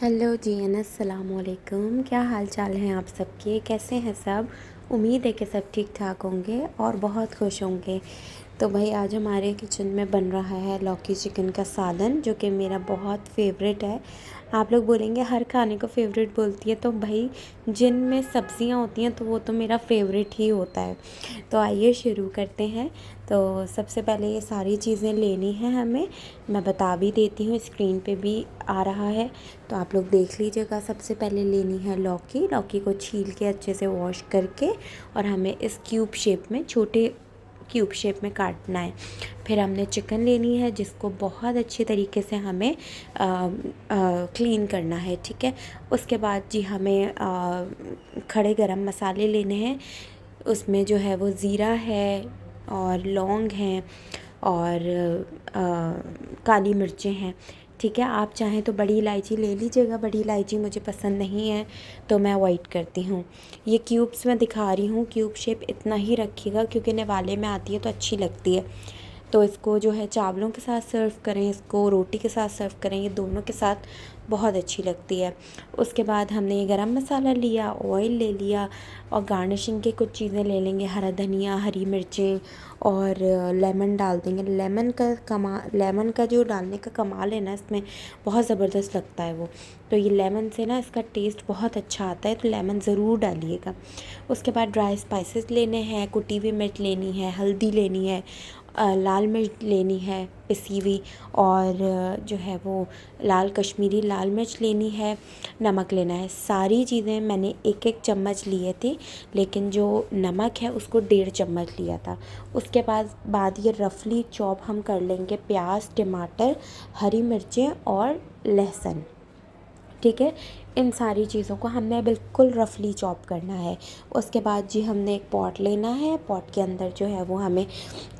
Hello जी अस्सलाम वालेकुम। क्या हाल चाल हैं आप सबके, कैसे हैं सब। उम्मीद है कि सब ठीक ठाक होंगे और बहुत खुश होंगे। तो भाई आज हमारे किचन में बन रहा है लौकी चिकन का सालन, जो कि मेरा बहुत फेवरेट है। आप लोग बोलेंगे हर खाने को फेवरेट बोलती है, तो भाई जिनमें सब्जियां होती हैं तो वो तो मेरा फेवरेट ही होता है। तो आइए शुरू करते हैं। तो सबसे पहले ये सारी चीज़ें लेनी हैं हमें, मैं बता भी देती हूँ, स्क्रीन पे भी आ रहा है तो आप लोग देख लीजिएगा। सबसे पहले लेनी है लौकी। लौकी को छील के अच्छे से वॉश करके और हमें इस क्यूब शेप में, छोटे क्यूब शेप में काटना है। फिर हमने चिकन लेनी है जिसको बहुत अच्छे तरीके से हमें क्लीन करना है, ठीक है। उसके बाद जी हमें खड़े गरम मसाले लेने हैं। उसमें जो है वो ज़ीरा है और लौंग हैं और काली मिर्चें हैं, ठीक है। आप चाहें तो बड़ी इलायची ले लीजिएगा, बड़ी इलायची मुझे पसंद नहीं है तो मैं अवॉइड करती हूँ। ये क्यूब्स मैं दिखा रही हूँ, क्यूब शेप इतना ही रखिएगा क्योंकि निवाले में आती है तो अच्छी लगती है। तो इसको जो है चावलों के साथ सर्व करें, इसको रोटी के साथ सर्व करें, ये दोनों के साथ बहुत अच्छी लगती है। उसके बाद हमने ये गरम मसाला लिया, ऑयल ले लिया और गार्निशिंग के कुछ चीज़ें ले लेंगे, हरा धनिया, हरी मिर्चें और लेमन डाल देंगे। लेमन का जो डालने का कमाल है ना, इसमें बहुत ज़बरदस्त लगता है वो। तो ये लेमन से ना इसका टेस्ट बहुत अच्छा आता है, तो लेमन ज़रूर डालिएगा। उसके बाद ड्राई स्पाइसेस लेने हैं, कुटी हुई मिर्च लेनी है, हल्दी लेनी है, लाल मिर्च लेनी है पिसी हुई, और जो है वो लाल कश्मीरी लाल मिर्च लेनी है, नमक लेना है। सारी चीज़ें मैंने एक एक चम्मच लिए थे, लेकिन जो नमक है उसको 1.5 चम्मच लिया था। उसके बाद ये रफली चॉप हम कर लेंगे प्याज, टमाटर, हरी मिर्चें और लहसुन, ठीक है। इन सारी चीज़ों को हमने बिल्कुल रफली चॉप करना है। उसके बाद जी हमने एक पॉट लेना है, पॉट के अंदर जो है वो हमें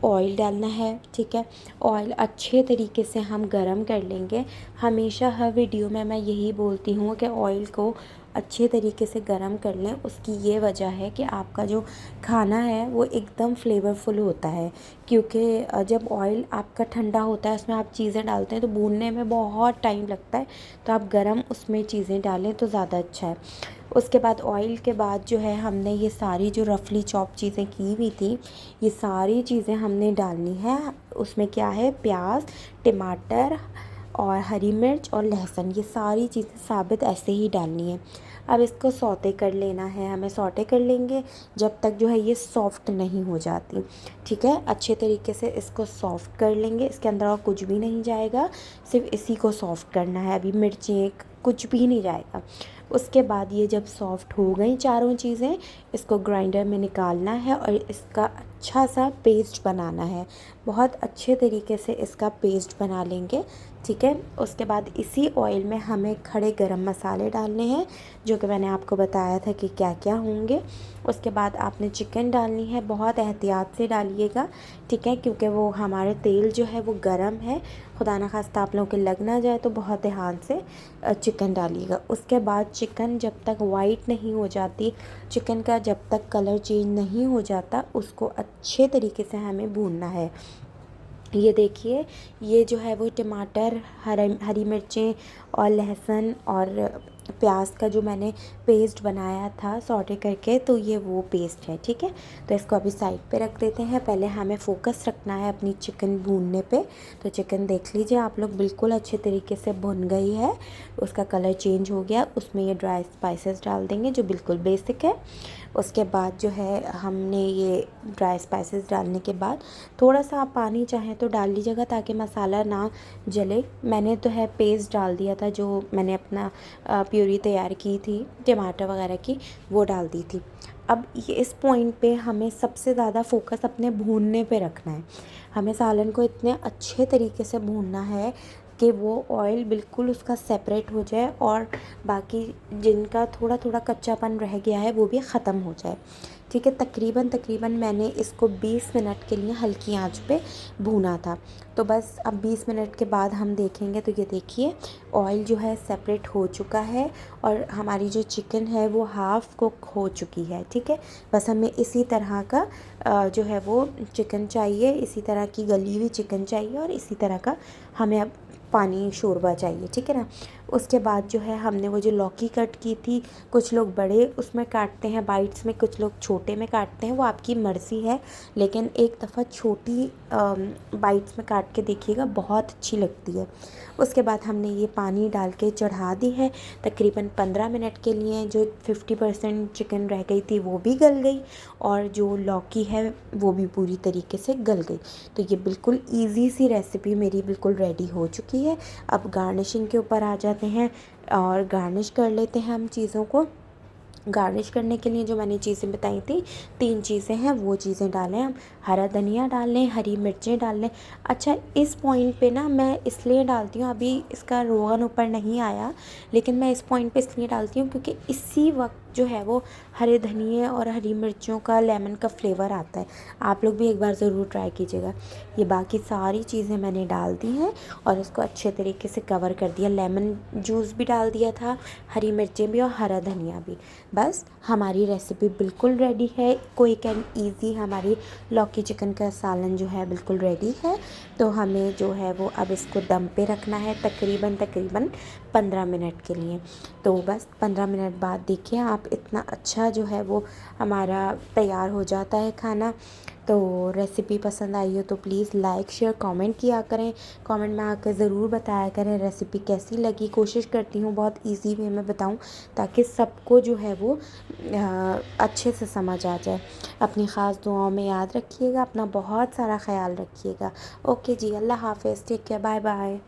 ऑयल डालना है, ठीक है। ऑयल अच्छे तरीके से हम गरम कर लेंगे। हमेशा हर वीडियो में मैं यही बोलती हूँ कि ऑयल को अच्छे तरीके से गरम कर लें। उसकी ये वजह है कि आपका जो खाना है वो एकदम फ्लेवरफुल होता है, क्योंकि जब ऑयल आपका ठंडा होता है उसमें आप चीज़ें डालते हैं तो भूनने में बहुत टाइम लगता है। तो आप गरम उसमें चीज़ें डालें तो ज़्यादा अच्छा है। उसके बाद ऑयल के बाद जो है हमने ये सारी जो रफली चॉप चीज़ें की हुई थी, ये सारी चीज़ें हमने डालनी है। उसमें क्या है, प्याज, टमाटर और हरी मिर्च और लहसुन, ये सारी चीज़ें साबित ऐसे ही डालनी है। अब इसको सौते कर लेना है, हमें सौते कर लेंगे जब तक जो है ये सॉफ़्ट नहीं हो जाती, ठीक है। अच्छे तरीके से इसको सॉफ़्ट कर लेंगे, इसके अंदर और कुछ भी नहीं जाएगा, सिर्फ इसी को सॉफ़्ट करना है। अभी मिर्चें कुछ भी नहीं जाएगा। उसके बाद ये जब सॉफ़्ट हो गई चारों चीज़ें, इसको ग्राइंडर में निकालना है और इसका अच्छा सा पेस्ट बनाना है। बहुत अच्छे तरीके से इसका पेस्ट बना लेंगे, ठीक है। उसके बाद इसी ऑयल में हमें खड़े गरम मसाले डालने हैं, जो कि मैंने आपको बताया था कि क्या क्या होंगे। उसके बाद आपने चिकन डालनी है, बहुत एहतियात से डालिएगा, ठीक है, क्योंकि वो हमारे तेल जो है वो गरम है। खुदा ना खास्ता आप लोगों के लग ना जाए तो बहुत ध्यान से चिकन डालिएगा। उसके बाद चिकन जब तक वाइट नहीं हो जाती, चिकन का जब तक कलर चेंज नहीं हो जाता, उसको अच्छे तरीके से हमें भूनना है। ये देखिए, ये जो है वो टमाटर, हरी मिर्चें और लहसुन और प्याज का जो मैंने पेस्ट बनाया था सॉटे करके, तो ये वो पेस्ट है, ठीक है। तो इसको अभी साइड पे रख देते हैं। पहले हमें फ़ोकस रखना है अपनी चिकन भूनने पे। तो चिकन देख लीजिए आप लोग, बिल्कुल अच्छे तरीके से भुन गई है, उसका कलर चेंज हो गया। उसमें ये ड्राई स्पाइसेस डाल देंगे जो बिल्कुल बेसिक है। उसके बाद जो है हमने ये ड्राई स्पाइसेस डालने के बाद थोड़ा सा आप पानी चाहें तो डाल लीजिएगा ताकि मसाला ना जले। मैंने तो है पेस्ट डाल दिया था, जो मैंने अपना प्यूरी तैयार की थी टमाटर वगैरह की, वो डाल दी थी। अब ये इस पॉइंट पे हमें सबसे ज़्यादा फोकस अपने भूनने पे रखना है। हमें सालन को इतने अच्छे तरीके से भूनना है कि वो ऑयल बिल्कुल उसका सेपरेट हो जाए और बाकी जिनका थोड़ा थोड़ा कच्चापन रह गया है वो भी ख़त्म हो जाए, ठीक है। तकरीबन मैंने इसको 20 मिनट के लिए हल्की आंच पे भूना था। तो बस अब 20 मिनट के बाद हम देखेंगे तो ये देखिए ऑयल जो है सेपरेट हो चुका है और हमारी जो चिकन है वो हाफ़ कुक हो चुकी है, ठीक है। बस हमें इसी तरह का जो है वो चिकन चाहिए, इसी तरह की गली हुई चिकन चाहिए और इसी तरह का हमें अब पानी शोरबा चाहिए, ठीक है ना। उसके बाद जो है हमने वो जो लौकी कट की थी, कुछ लोग बड़े उसमें काटते हैं बाइट्स में, कुछ लोग छोटे में काटते हैं, वो आपकी मर्ज़ी है। लेकिन एक दफ़ा छोटी बाइट्स में काट के देखिएगा, बहुत अच्छी लगती है। उसके बाद हमने ये पानी डाल के चढ़ा दी है तकरीबन 15 मिनट के लिए। जो 50% चिकन रह गई थी वो भी गल गई, और जो लौकी है वो भी पूरी तरीके से गल गई। तो ये बिल्कुल ईज़ी सी रेसिपी मेरी बिल्कुल रेडी हो चुकी है। अब गार्निशिंग के ऊपर आ जाते हैं और गार्निश कर लेते हैं हम चीज़ों को। गार्निश करने के लिए जो मैंने चीज़ें बताई थी, 3 चीज़ें हैं, वो चीज़ें डालें हम। हरा धनिया डाल लें, हरी मिर्चें डाल लें। अच्छा, इस पॉइंट पे ना मैं इसलिए डालती हूँ, अभी इसका रोगन ऊपर नहीं आया, लेकिन मैं इस पॉइंट पे इसलिए डालती हूँ क्योंकि इसी वक्त जो है वो हरे धनिए और हरी मिर्चों का, लेमन का फ्लेवर आता है। आप लोग भी एक बार ज़रूर ट्राई कीजिएगा। ये बाकी सारी चीज़ें मैंने डाल दी हैं और इसको अच्छे तरीके से कवर कर दिया। लेमन जूस भी डाल दिया था, हरी मिर्चें भी और हरा धनिया भी। बस हमारी रेसिपी बिल्कुल रेडी है, क्विक एंड ईज़ी। हमारी लौकी चिकन का सालन जो है बिल्कुल रेडी है। तो हमें जो है वो अब इसको दम पे रखना है तकरीबन 15 मिनट के लिए। तो बस 15 मिनट बाद देखिए आप, इतना अच्छा जो है वो हमारा तैयार हो जाता है खाना। तो रेसिपी पसंद आई हो तो प्लीज़ लाइक शेयर कमेंट किया करें। कमेंट में आकर ज़रूर बताया करें रेसिपी कैसी लगी। कोशिश करती हूँ बहुत इजी वे में बताऊँ, ताकि सबको जो है वो अच्छे से समझ आ जाए। अपनी ख़ास दुआओं में याद रखिएगा, अपना बहुत सारा ख्याल रखिएगा। ओके जी, अल्लाह हाफ़िज़, टेक केयर, बाय बाय।